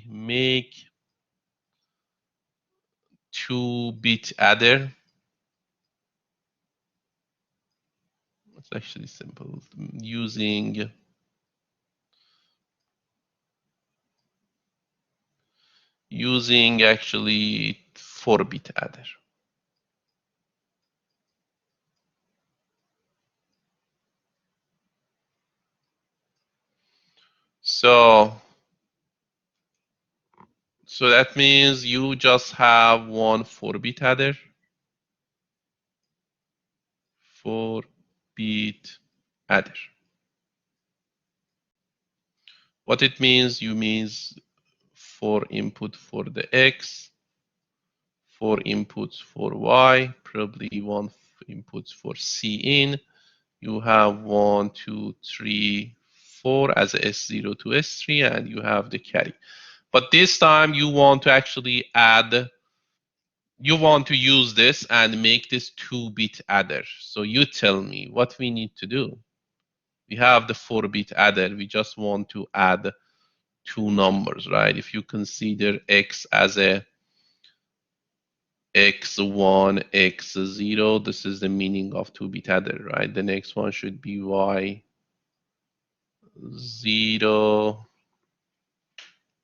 make 2-bit adder. It's actually simple. Using actually 4-bit adder. So that means you just have one 4-bit adder. 4-bit adder. What it means, you means 4 input for the X, 4 inputs for Y, probably 1 inputs for C in. You have 1, 2, 3, 4 as a S0 to S3, and you have the carry. But this time you want to actually add, you want to use this and make this 2-bit adder. So you tell me what we need to do. We have the 4-bit adder. We just want to add 2 numbers, right? If you consider X as a X1, X0, this is the meaning of 2-bit adder, right? The next one should be Y0.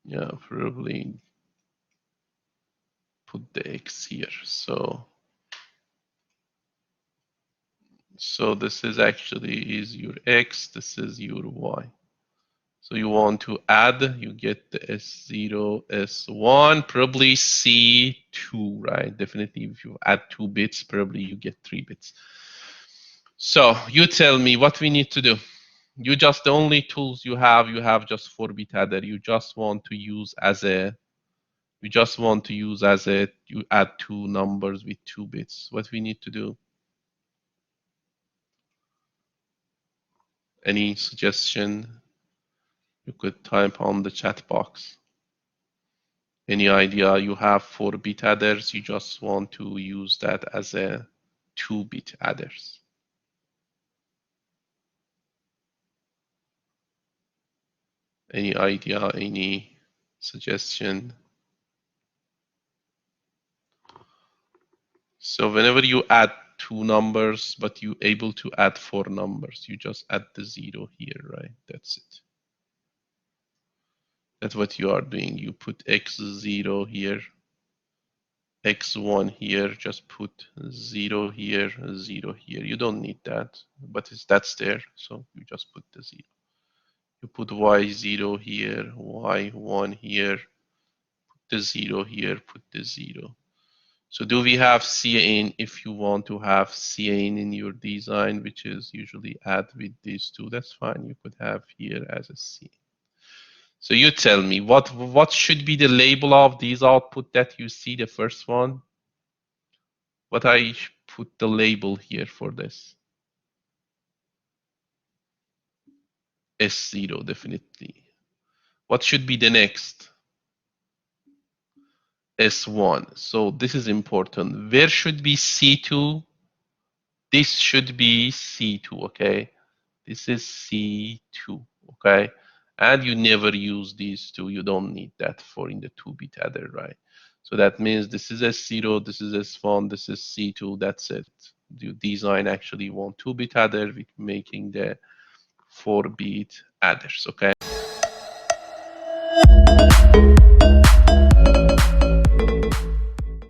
Yeah, probably put the X here. So this is actually is your X, this is your Y. So you want to add, you get the S0, S1, probably C2, right? Definitely if you add 2 bits, probably you get 3 bits. So you tell me what we need to do. You just, the only tools you have just 4-bit adder. You just want to use as a, you add 2 numbers with 2 bits. What we need to do? Any suggestion? You could type on the chat box. Any idea? You have 4-bit adders, you just want to use that as a 2-bit adders. Any idea, any suggestion? So whenever you add 2 numbers, but you able to add 4 numbers, you just add the 0 here, right? That's it. That's what you are doing. You put X0 here, X1 here, just put 0 here, 0 here. You don't need that, but that's there, so you just put the 0. You put Y0 here, Y1 here, put the 0 here, put the 0. So do we have CAN? If you want to have CAN in your design, which is usually add with these two, that's fine. You could have here as a CAN. So you tell me, what should be the label of these output that you see, the first one? What I put the label here for this? S0, definitely. What should be the next? S1. So this is important. Where should be C2? This should be C2, okay? This is C2, okay? And you never use these two. You don't need that for in the 2-bit adder, right? So that means this is S0, this is S1, this is C2, that's it. You design actually want 2-bit adder with making the 4-bit adders, okay?